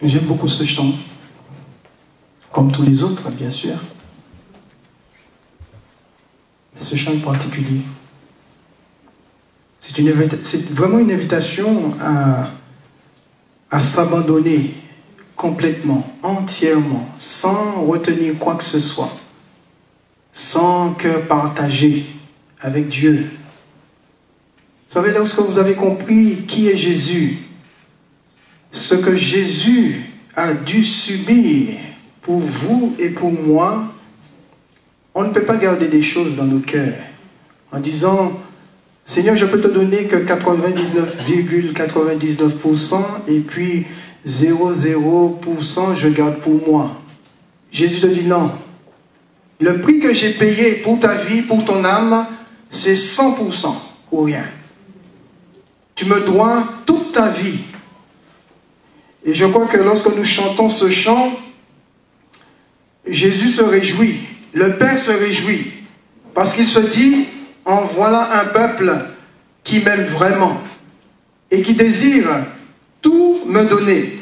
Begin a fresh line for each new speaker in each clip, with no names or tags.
J'aime beaucoup ce chant, comme tous les autres, bien sûr. Mais ce chant en particulier, c'est vraiment une invitation à s'abandonner complètement, entièrement, sans retenir quoi que ce soit, sans cœur partagé avec Dieu. Vous savez, lorsque vous avez compris qui est Jésus, ce que Jésus a dû subir pour vous et pour moi, on ne peut pas garder des choses dans nos cœurs en disant « Seigneur, je peux te donner que 99,99% et puis 0,0% je garde pour moi. » Jésus te dit non. Le prix que j'ai payé pour ta vie, pour ton âme, c'est 100% ou rien. Tu me dois toute ta vie. Et je crois que lorsque nous chantons ce chant, Jésus se réjouit, le Père se réjouit, parce qu'il se dit, en voilà un peuple qui m'aime vraiment et qui désire tout me donner.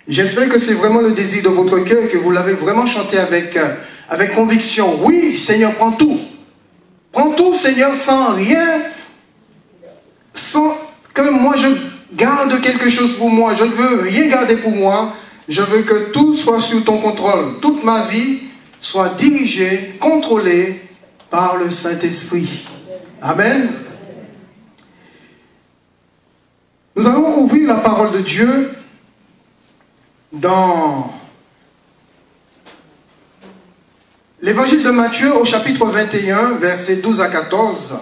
J'espère que c'est vraiment le désir de votre cœur, que vous l'avez vraiment chanté avec conviction. Oui, Seigneur, prends tout. Prends tout, Seigneur, sans rien, sans que moi je garde quelque chose pour moi. Je ne veux rien garder pour moi. Je veux que tout soit sous ton contrôle. Toute ma vie soit dirigée, contrôlée par le Saint-Esprit. Amen. Nous allons ouvrir la parole de Dieu dans l'évangile de Matthieu au chapitre 21, versets 12 à 14.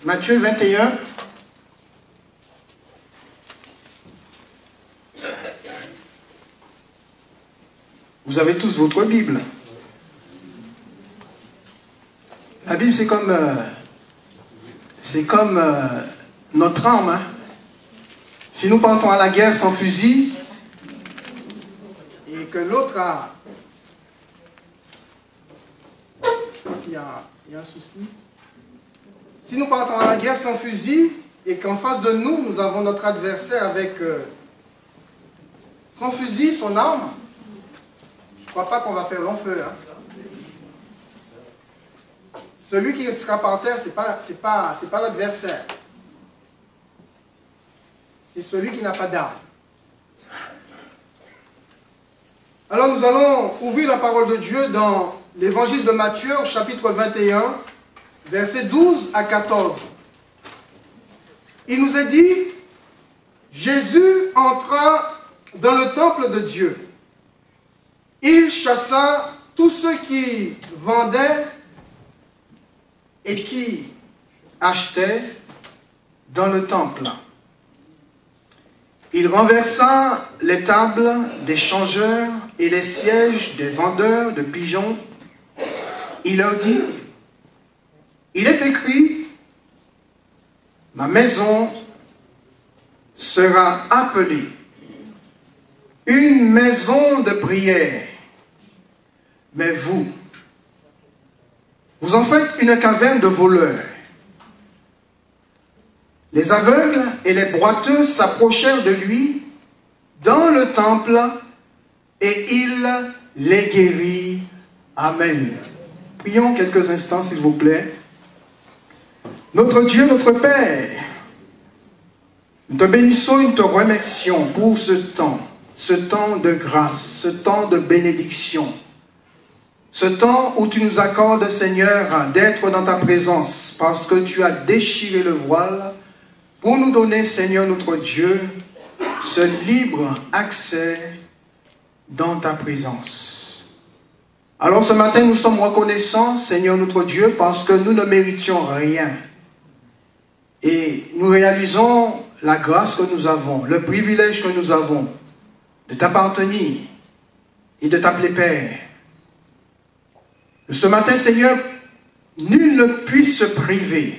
Matthieu 21. Vous avez tous votre Bible. La Bible, c'est comme notre arme. Hein. Si nous partons à la guerre sans fusil, et que l'autre a... Il y a un souci. Si nous partons à la guerre sans fusil, et qu'en face de nous, nous avons notre adversaire avec son fusil, son arme, je ne crois pas qu'on va faire long feu. Hein. Celui qui sera par terre, ce n'est pas l'adversaire. C'est celui qui n'a pas d'arme. Alors nous allons ouvrir la parole de Dieu dans l'évangile de Matthieu au chapitre 21, versets 12 à 14. Il nous est dit, Jésus entra dans le temple de Dieu. Il chassa tous ceux qui vendaient et qui achetaient dans le temple. Il renversa les tables des changeurs et les sièges des vendeurs de pigeons. Il leur dit, il est écrit, ma maison sera appelée une maison de prière. Mais vous en faites une caverne de voleurs. Les aveugles et les boiteux s'approchèrent de lui dans le temple et il les guérit. Amen. Prions quelques instants, s'il vous plaît. Notre Dieu, notre Père, nous te bénissons et nous te remercions pour ce temps de grâce, ce temps de bénédiction, ce temps où tu nous accordes, Seigneur, d'être dans ta présence, parce que tu as déchiré le voile pour nous donner, Seigneur notre Dieu, ce libre accès dans ta présence. Alors ce matin, nous sommes reconnaissants, Seigneur notre Dieu, parce que nous ne méritions rien. Et nous réalisons la grâce que nous avons, le privilège que nous avons de t'appartenir et de t'appeler Père. Ce matin, Seigneur, nul ne puisse se priver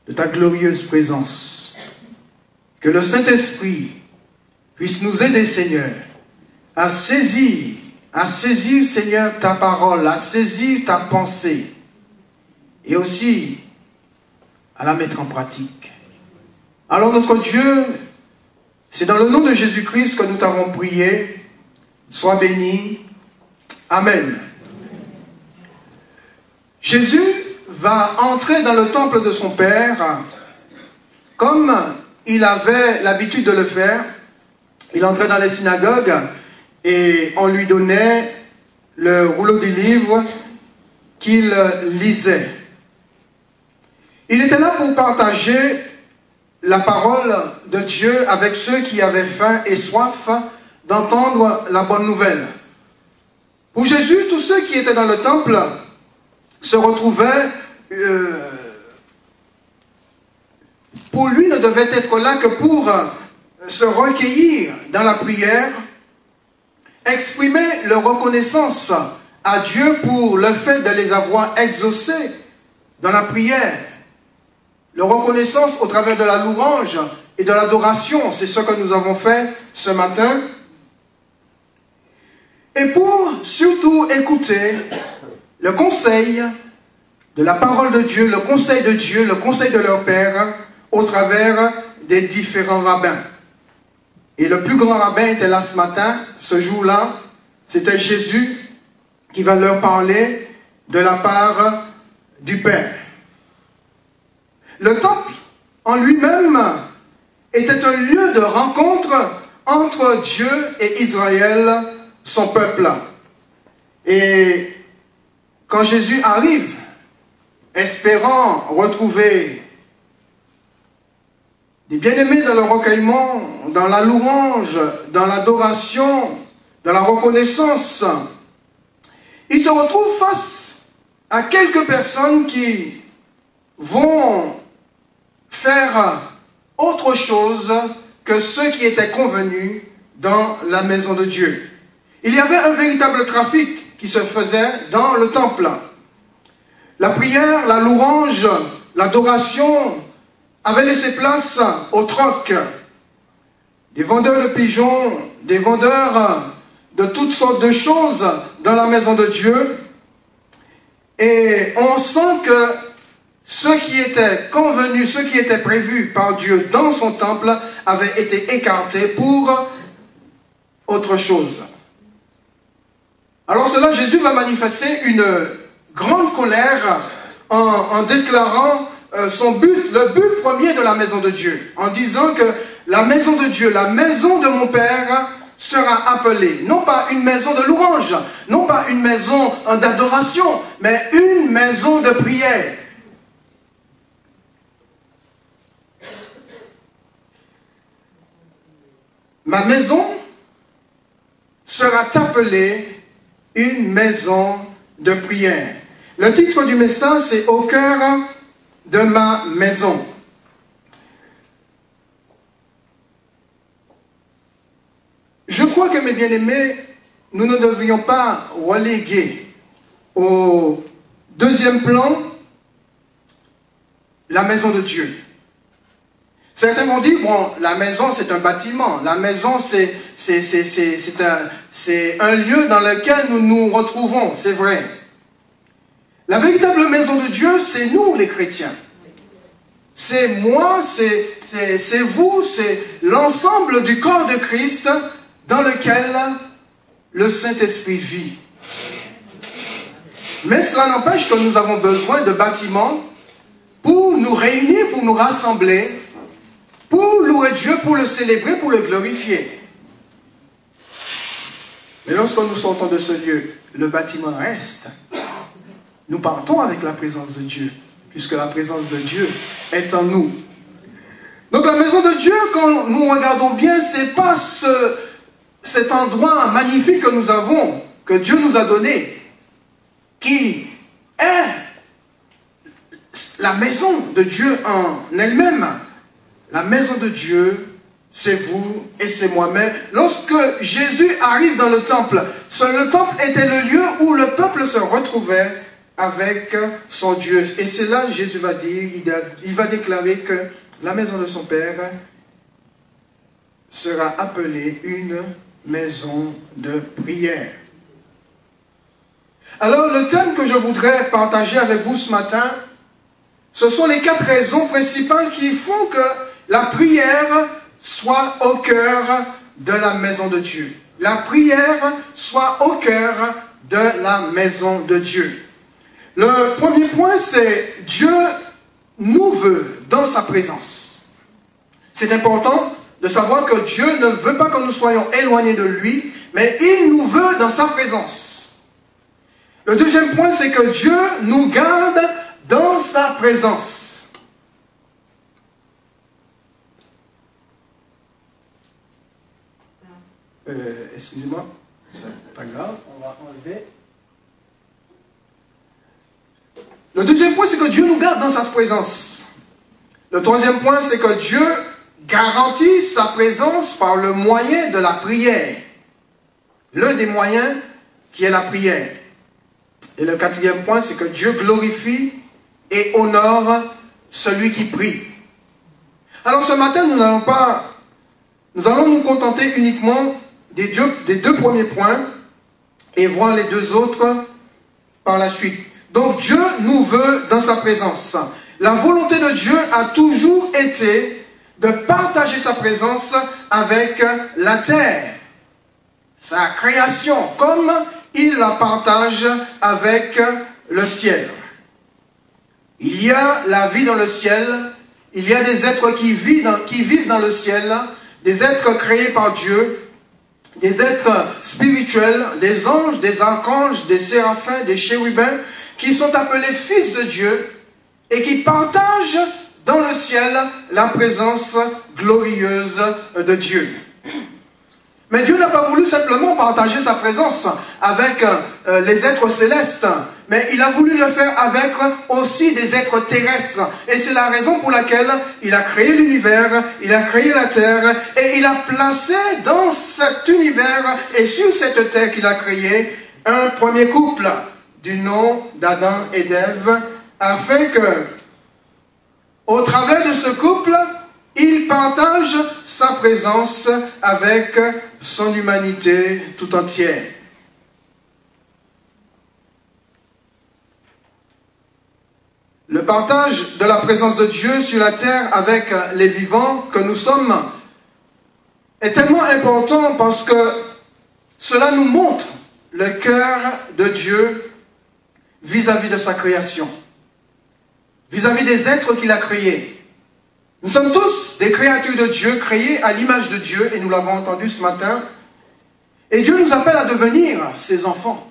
de ta glorieuse présence. Que le Saint-Esprit puisse nous aider, Seigneur, à saisir, Seigneur, ta parole, à saisir ta pensée, et aussi à la mettre en pratique. Alors notre Dieu, c'est dans le nom de Jésus-Christ que nous t'avons prié. Sois béni. Amen. Jésus va entrer dans le temple de son Père comme il avait l'habitude de le faire. Il entrait dans les synagogues et on lui donnait le rouleau du livre qu'il lisait. Il était là pour partager la parole de Dieu avec ceux qui avaient faim et soif d'entendre la bonne nouvelle. Pour Jésus, tous ceux qui étaient dans le temple se retrouvaient, pour lui, ne devaient être là que pour se recueillir dans la prière, exprimer leur reconnaissance à Dieu pour le fait de les avoir exaucés dans la prière. Leur reconnaissance au travers de la louange et de l'adoration, c'est ce que nous avons fait ce matin. Et pour surtout écouter le conseil de la parole de Dieu, le conseil de leur Père, au travers des différents rabbins. Et le plus grand rabbin était là ce matin, ce jour-là, c'était Jésus qui va leur parler de la part du Père. Le temple en lui-même était un lieu de rencontre entre Dieu et Israël, son peuple. Et quand Jésus arrive, espérant retrouver des bien-aimés dans le recueillement, dans la louange, dans l'adoration, dans la reconnaissance, il se retrouve face à quelques personnes qui vont faire autre chose que ceux qui étaient convenus dans la maison de Dieu. Il y avait un véritable trafic qui se faisait dans le temple. La prière, la louange, l'adoration avaient laissé place au troc. Des vendeurs de pigeons, des vendeurs de toutes sortes de choses dans la maison de Dieu. Et on sent que ce qui était convenu, ce qui était prévu par Dieu dans son temple avait été écarté pour autre chose. Alors cela, Jésus va manifester une grande colère en déclarant son but, le but premier de la maison de Dieu, en disant que la maison de Dieu, la maison de mon Père sera appelée, non pas une maison de louange, non pas une maison d'adoration, mais une maison de prière. Ma maison sera appelée une maison de prière. Le titre du message, c'est « Au cœur de ma maison ». Je crois que, mes bien-aimés, nous ne devions pas reléguer au deuxième plan la maison de Dieu. Certains vont dire, bon, la maison c'est un bâtiment, la maison c'est un lieu dans lequel nous nous retrouvons, c'est vrai. La véritable maison de Dieu, c'est nous les chrétiens. C'est moi, c'est vous, c'est l'ensemble du corps de Christ dans lequel le Saint-Esprit vit. Mais cela n'empêche que nous avons besoin de bâtiments pour nous réunir, pour nous rassembler, pour louer Dieu, pour le célébrer, pour le glorifier. Mais lorsque nous sortons de ce lieu, le bâtiment reste. Nous partons avec la présence de Dieu, puisque la présence de Dieu est en nous. Donc la maison de Dieu, quand nous regardons bien, ce n'est pas cet endroit magnifique que nous avons, que Dieu nous a donné, qui est la maison de Dieu en elle-même. La maison de Dieu, c'est vous et c'est moi. Mais lorsque Jésus arrive dans le temple était le lieu où le peuple se retrouvait avec son Dieu. Et c'est là que Jésus va dire, il va déclarer que la maison de son Père sera appelée une maison de prière. Alors le thème que je voudrais partager avec vous ce matin, ce sont les 4 raisons principales qui font que la prière soit au cœur de la maison de Dieu. La prière soit au cœur de la maison de Dieu. Le premier point, c'est Dieu nous veut dans sa présence. C'est important de savoir que Dieu ne veut pas que nous soyons éloignés de lui, mais il nous veut dans sa présence. Le deuxième point, c'est que Dieu nous garde dans sa présence. Excusez-moi, c'est pas grave, on va enlever. Le deuxième point, c'est que Dieu nous garde dans sa présence. Le troisième point, c'est que Dieu garantit sa présence par le moyen de la prière. L'un des moyens qui est la prière. Et le quatrième point, c'est que Dieu glorifie et honore celui qui prie. Alors ce matin, nous allons nous contenter uniquement des deux premiers points et voir les deux autres par la suite. Donc Dieu nous veut dans sa présence. La volonté de Dieu a toujours été de partager sa présence avec la terre, sa création, comme il la partage avec le ciel. Il y a la vie dans le ciel, il y a des êtres qui vivent dans le ciel, des êtres créés par Dieu, des êtres spirituels, des anges, des archanges, des séraphins, des chérubins, qui sont appelés fils de Dieu et qui partagent dans le ciel la présence glorieuse de Dieu. Mais Dieu n'a pas voulu simplement partager sa présence avec les êtres célestes, mais il a voulu le faire avec aussi des êtres terrestres. Et c'est la raison pour laquelle il a créé l'univers, il a créé la terre, et il a placé dans cet univers et sur cette terre qu'il a créée un premier couple du nom d'Adam et d'Ève, afin que, au travers de ce couple, il partage sa présence avec son humanité tout entière. Le partage de la présence de Dieu sur la terre avec les vivants que nous sommes est tellement important parce que cela nous montre le cœur de Dieu vis-à-vis de sa création, vis-à-vis des êtres qu'il a créés. Nous sommes tous des créatures de Dieu, créées à l'image de Dieu, et nous l'avons entendu ce matin. Et Dieu nous appelle à devenir ses enfants.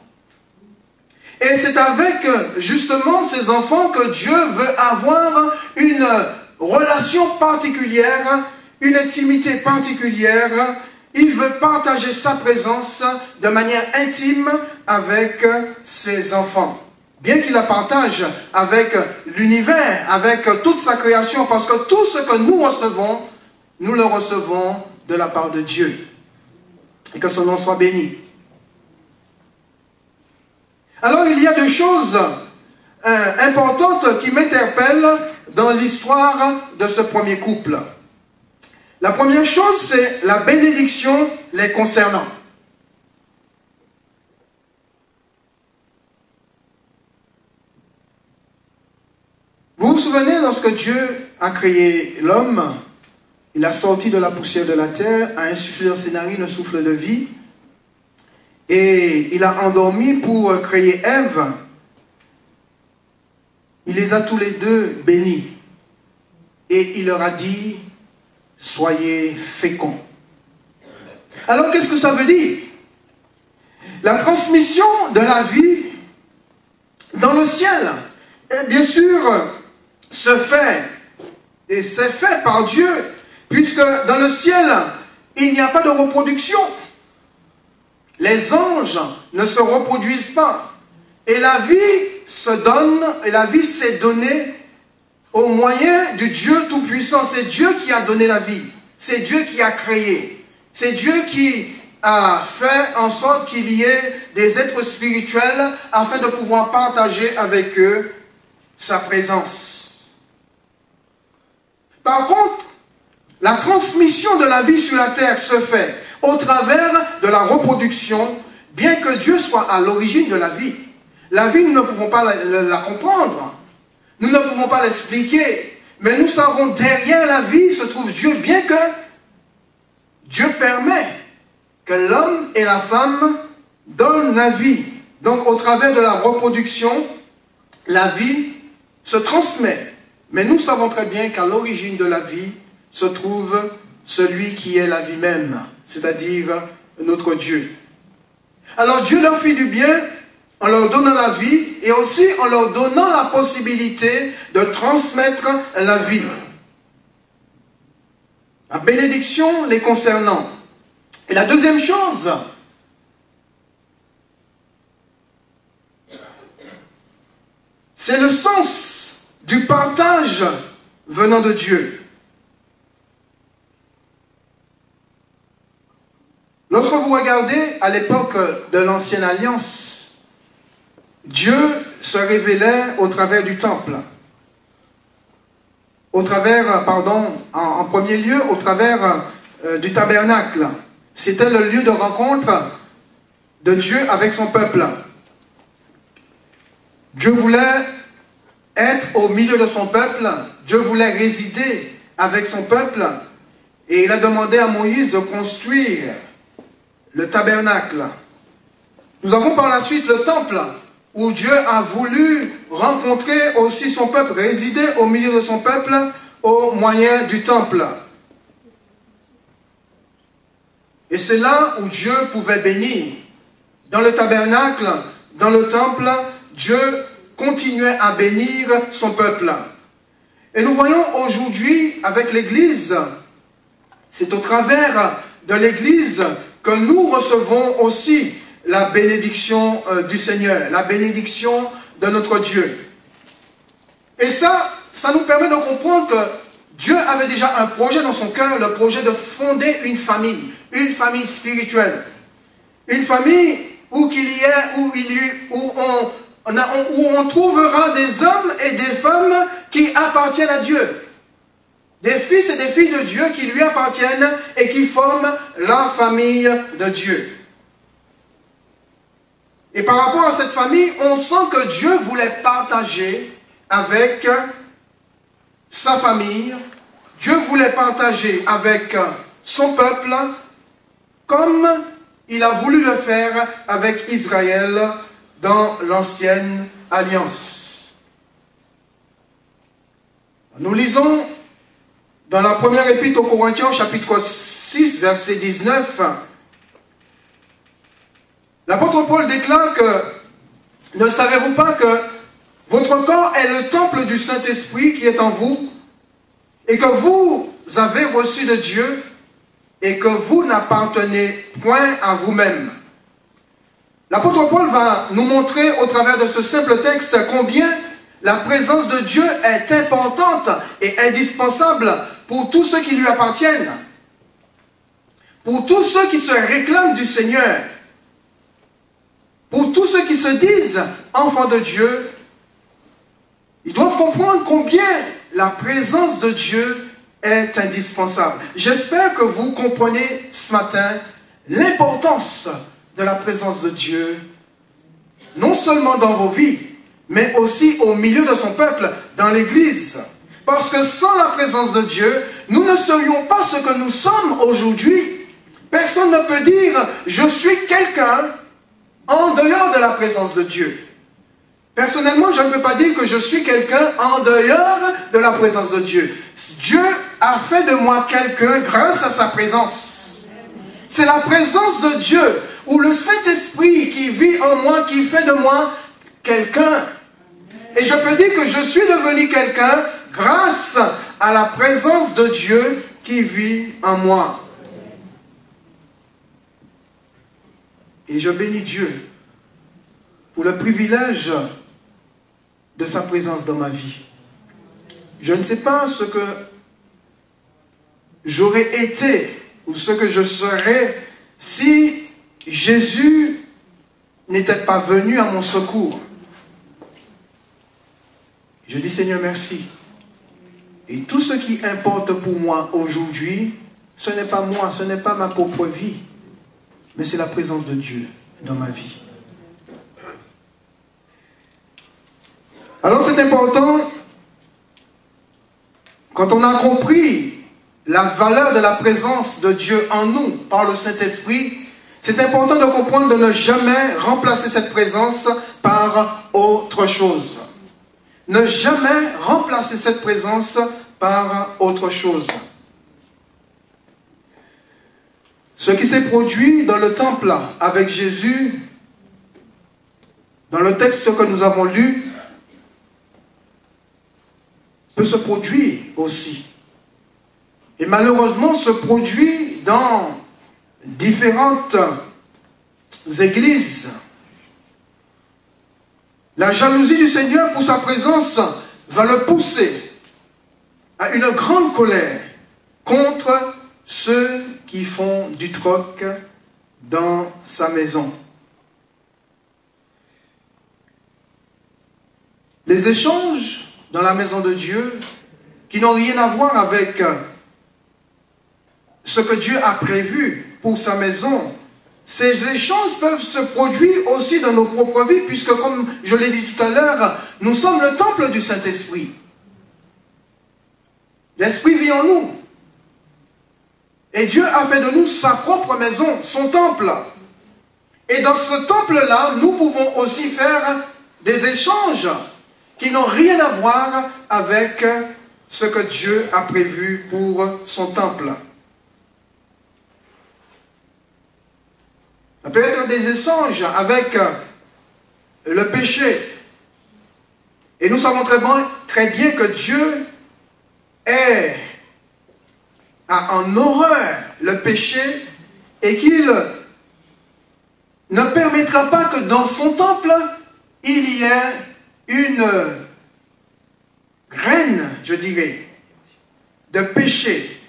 Et c'est avec justement ces enfants que Dieu veut avoir une relation particulière, une intimité particulière. Il veut partager sa présence de manière intime avec ses enfants. Bien qu'il la partage avec l'univers, avec toute sa création, parce que tout ce que nous recevons, nous le recevons de la part de Dieu. Et que son nom soit béni. Alors il y a des choses importantes qui m'interpellent dans l'histoire de ce premier couple. La première chose, c'est la bénédiction les concernant. Vous vous souvenez, lorsque Dieu a créé l'homme, il a sorti de la poussière de la terre, a insufflé dans ses narines le souffle de vie, et il a endormi pour créer Ève. Il les a tous les deux bénis. Et il leur a dit, soyez féconds. Alors qu'est-ce que ça veut dire? La transmission de la vie dans le ciel, et bien sûr, se fait, et c'est fait par Dieu, puisque dans le ciel, il n'y a pas de reproduction. Les anges ne se reproduisent pas. Et la vie se donne, et la vie s'est donnée au moyen du Dieu Tout-Puissant. C'est Dieu qui a donné la vie. C'est Dieu qui a créé. C'est Dieu qui a fait en sorte qu'il y ait des êtres spirituels afin de pouvoir partager avec eux sa présence. Par contre, la transmission de la vie sur la terre se fait au travers de la reproduction, bien que Dieu soit à l'origine de la vie. La vie, nous ne pouvons pas la comprendre. Nous ne pouvons pas l'expliquer. Mais nous savons, derrière la vie se trouve Dieu, bien que Dieu permet que l'homme et la femme donnent la vie. Donc, au travers de la reproduction, la vie se transmet. Mais nous savons très bien qu'à l'origine de la vie se trouve celui qui est la vie même, c'est-à-dire notre Dieu. Alors Dieu leur fit du bien en leur donnant la vie et aussi en leur donnant la possibilité de transmettre la vie. La bénédiction les concernant. Et la deuxième chose, c'est le sens du partage venant de Dieu. Lorsque vous regardez à l'époque de l'Ancienne Alliance, Dieu se révélait au travers du temple. Au travers, en premier lieu, au travers du tabernacle. C'était le lieu de rencontre de Dieu avec son peuple. Dieu voulait être au milieu de son peuple. Dieu voulait résider avec son peuple. Et il a demandé à Moïse de construire le tabernacle. Nous avons par la suite le temple, où Dieu a voulu rencontrer aussi son peuple, résider au milieu de son peuple au moyen du temple. Et c'est là où Dieu pouvait bénir. Dans le tabernacle, dans le temple, Dieu continuait à bénir son peuple. Et nous voyons aujourd'hui avec l'Église, c'est au travers de l'Église que nous recevons aussi la bénédiction du Seigneur, la bénédiction de notre Dieu. Et ça nous permet de comprendre que Dieu avait déjà un projet dans son cœur, le projet de fonder une famille spirituelle. Une famille où on trouvera des hommes et des femmes qui appartiennent à Dieu. Des fils et des filles de Dieu qui lui appartiennent et qui forment la famille de Dieu. Et par rapport à cette famille, on sent que Dieu voulait partager avec sa famille. Dieu voulait partager avec son peuple comme il a voulu le faire avec Israël dans l'Ancienne Alliance. Nous lisons dans la première épître aux Corinthiens, chapitre 6, verset 19, l'apôtre Paul déclare que « Ne savez-vous pas que votre corps est le temple du Saint-Esprit qui est en vous et que vous avez reçu de Dieu et que vous n'appartenez point à vous-même » L'apôtre Paul va nous montrer au travers de ce simple texte combien la présence de Dieu est importante et indispensable pour tous ceux qui lui appartiennent, pour tous ceux qui se réclament du Seigneur, pour tous ceux qui se disent enfants de Dieu. Ils doivent comprendre combien la présence de Dieu est indispensable. J'espère que vous comprenez ce matin l'importance de la présence de Dieu, non seulement dans vos vies, mais aussi au milieu de son peuple, dans l'Église. Parce que sans la présence de Dieu, nous ne serions pas ce que nous sommes aujourd'hui. Personne ne peut dire « je suis quelqu'un » en dehors de la présence de Dieu. Personnellement, je ne peux pas dire que je suis quelqu'un en dehors de la présence de Dieu. Dieu a fait de moi quelqu'un grâce à sa présence. C'est la présence de Dieu, ou le Saint-Esprit qui vit en moi, qui fait de moi quelqu'un. Et je peux dire que je suis devenu quelqu'un grâce à la présence de Dieu qui vit en moi. Et je bénis Dieu pour le privilège de sa présence dans ma vie. Je ne sais pas ce que j'aurais été ou ce que je serais si Jésus n'était pas venu à mon secours. Je dis Seigneur merci. Et tout ce qui importe pour moi aujourd'hui, ce n'est pas moi, ce n'est pas ma propre vie, mais c'est la présence de Dieu dans ma vie. Alors c'est important quand on a compris la valeur de la présence de Dieu en nous par le Saint-Esprit, c'est important de comprendre de ne jamais remplacer cette présence par autre chose. Ne jamais remplacer cette présence par autre chose. Ce qui s'est produit dans le temple avec Jésus, dans le texte que nous avons lu, peut se produire aussi. Et malheureusement se produit dans différentes églises. La jalousie du Seigneur pour sa présence va le pousser à une grande colère contre ceux qui font du troc dans sa maison. Les échanges dans la maison de Dieu qui n'ont rien à voir avec ce que Dieu a prévu pour sa maison, ces échanges peuvent se produire aussi dans nos propres vies, puisque comme je l'ai dit tout à l'heure, nous sommes le temple du Saint-Esprit. L'Esprit vit en nous. Et Dieu a fait de nous sa propre maison, son temple. Et dans ce temple-là, nous pouvons aussi faire des échanges qui n'ont rien à voir avec ce que Dieu a prévu pour son temple. Ça peut être des échanges avec le péché. Et nous savons très bien que Dieu a en horreur le péché et qu'il ne permettra pas que dans son temple, il y ait une reine, je dirais, de péché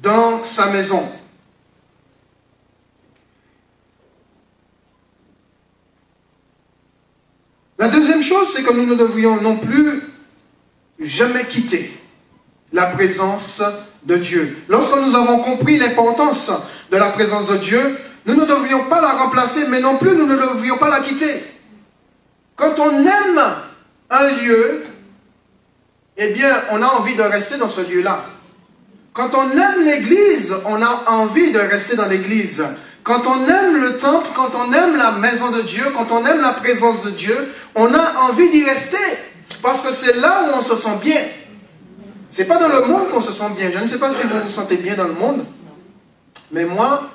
dans sa maison. La deuxième chose, c'est que nous ne devrions non plus jamais quitter la présence de Dieu. Lorsque nous avons compris l'importance de la présence de Dieu, nous ne devrions pas la remplacer, mais non plus nous ne devrions pas la quitter. Quand on aime un lieu, eh bien, on a envie de rester dans ce lieu-là. Quand on aime l'église, on a envie de rester dans l'église. Quand on aime le temple, quand on aime la maison de Dieu, quand on aime la présence de Dieu, on a envie d'y rester. Parce que c'est là où on se sent bien. Ce n'est pas dans le monde qu'on se sent bien. Je ne sais pas si vous vous sentez bien dans le monde. Mais moi,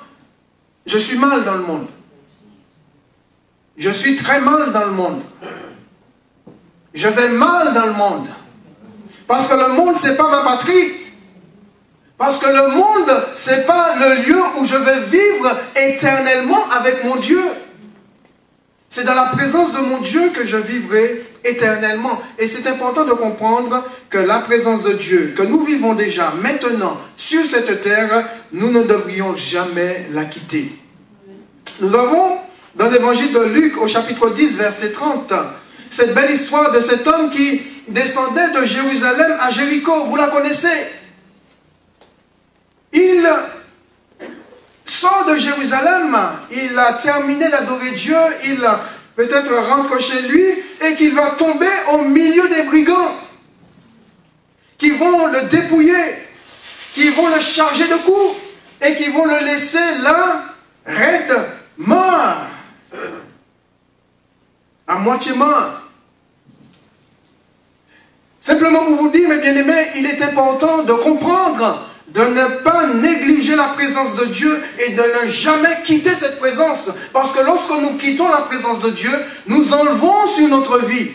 je suis mal dans le monde. Je suis très mal dans le monde. Je vais mal dans le monde. Parce que le monde, ce n'est pas ma patrie. Parce que le monde, ce n'est pas le lieu où je vais vivre éternellement avec mon Dieu. C'est dans la présence de mon Dieu que je vivrai éternellement. Et c'est important de comprendre que la présence de Dieu, que nous vivons déjà maintenant sur cette terre, nous ne devrions jamais la quitter. Nous avons dans l'évangile de Luc au chapitre 10, verset 30, cette belle histoire de cet homme qui descendait de Jérusalem à Jéricho. Vous la connaissez. Il sort de Jérusalem, il a terminé d'adorer Dieu, il peut-être rentre chez lui et qu'il va tomber au milieu des brigands qui vont le dépouiller, qui vont le charger de coups et qui vont le laisser là, raide, mort, à moitié mort. Simplement pour vous dire, mes bien-aimés, il est important de comprendre, de ne pas négliger la présence de Dieu et de ne jamais quitter cette présence. Parce que lorsque nous quittons la présence de Dieu, nous enlevons sur notre vie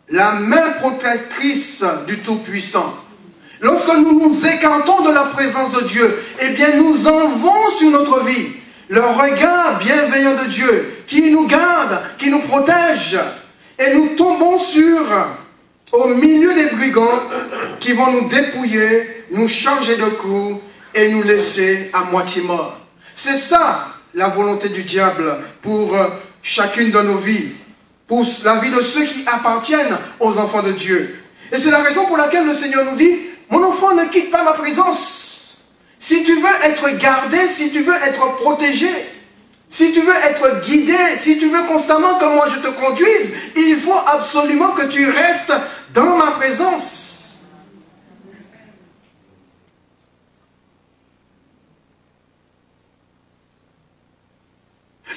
la main protectrice du Tout-Puissant. Lorsque nous nous écartons de la présence de Dieu, eh bien nous enlevons sur notre vie le regard bienveillant de Dieu qui nous garde, qui nous protège. Et nous tombons au milieu des brigands qui vont nous dépouiller, nous charger de coups et nous laisser à moitié morts. C'est ça la volonté du diable pour chacune de nos vies, pour la vie de ceux qui appartiennent aux enfants de Dieu. Et c'est la raison pour laquelle le Seigneur nous dit, mon enfant, ne quitte pas ma présence. Si tu veux être gardé, si tu veux être protégé, si tu veux être guidé, si tu veux constamment que moi je te conduise, il faut absolument que tu restes dans ma présence.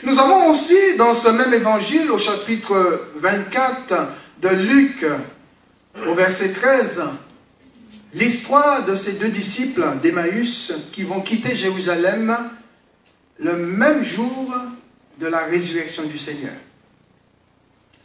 Nous avons aussi dans ce même évangile, au chapitre 24 de Luc, au verset 13, l'histoire de ces deux disciples d'Emmaüs qui vont quitter Jérusalem le même jour de la résurrection du Seigneur.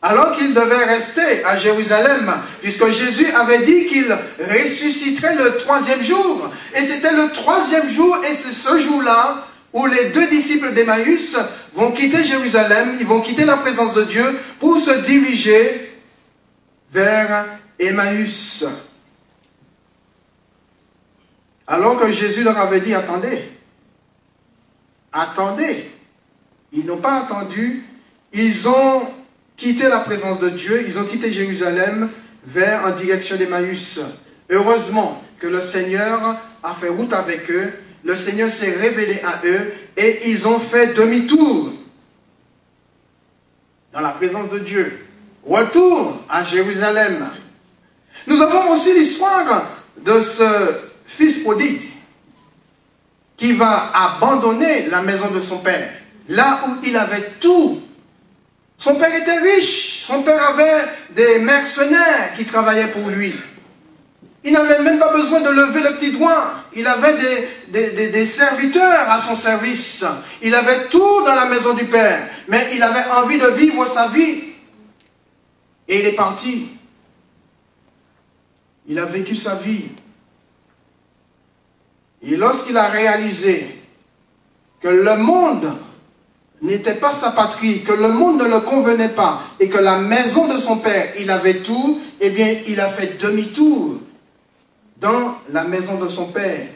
Alors qu'ils devaient rester à Jérusalem, puisque Jésus avait dit qu'il ressusciterait le 3e jour. Et c'était le 3e jour, et c'est ce jour-là où les deux disciples d'Emmaüs vont quitter Jérusalem, ils vont quitter la présence de Dieu pour se diriger vers Emmaüs. Alors que Jésus leur avait dit, attendez, attendez. Ils n'ont pas attendu, ils ont quitté la présence de Dieu, ils ont quitté Jérusalem en direction d'Emmaüs. Heureusement que le Seigneur a fait route avec eux, le Seigneur s'est révélé à eux et ils ont fait demi-tour dans la présence de Dieu. Retour à Jérusalem. Nous avons aussi l'histoire de ce fils prodigue qui va abandonner la maison de son père, là où il avait tout. Son père était riche, son père avait des mercenaires qui travaillaient pour lui. Il n'avait même pas besoin de lever le petit doigt. Il avait des serviteurs à son service. Il avait tout dans la maison du père, mais il avait envie de vivre sa vie. Et il est parti. Il a vécu sa vie. Et lorsqu'il a réalisé que le monde n'était pas sa patrie, que le monde ne le convenait pas, et que la maison de son père, il avait tout, eh bien, il a fait demi-tour dans la maison de son père.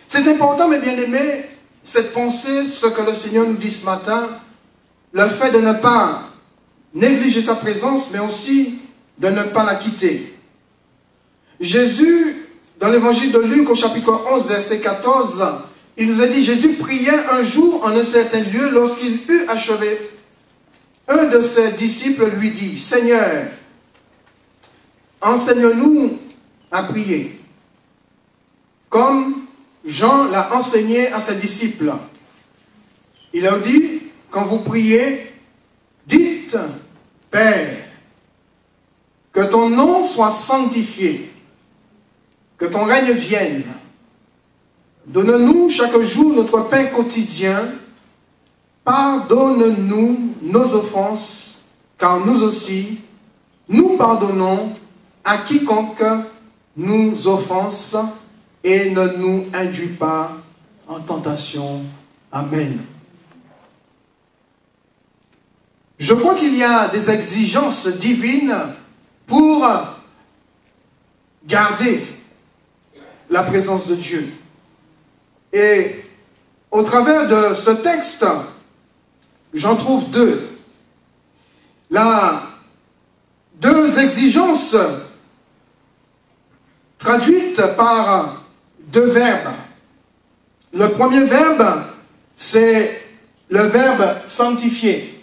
C'est important, mes bien-aimés, cette pensée, ce que le Seigneur nous dit ce matin, le fait de ne pas négliger sa présence, mais aussi de ne pas la quitter. Jésus, dans l'évangile de Luc, au chapitre 11, verset 14, il nous a dit, Jésus priait un jour en un certain lieu, lorsqu'il eut achevé, un de ses disciples lui dit, Seigneur, enseigne-nous à prier, comme Jean l'a enseigné à ses disciples. Il leur dit, quand vous priez, dites, Père, que ton nom soit sanctifié, que ton règne vienne. Donne-nous chaque jour notre pain quotidien. Pardonne-nous nos offenses, car nous aussi, nous pardonnons à quiconque nous offense et ne nous induis pas en tentation. Amen. Je crois qu'il y a des exigences divines pour garder la présence de Dieu. Et au travers de ce texte, j'en trouve deux. Deux exigences traduites par deux verbes. Le premier verbe, c'est le verbe sanctifier.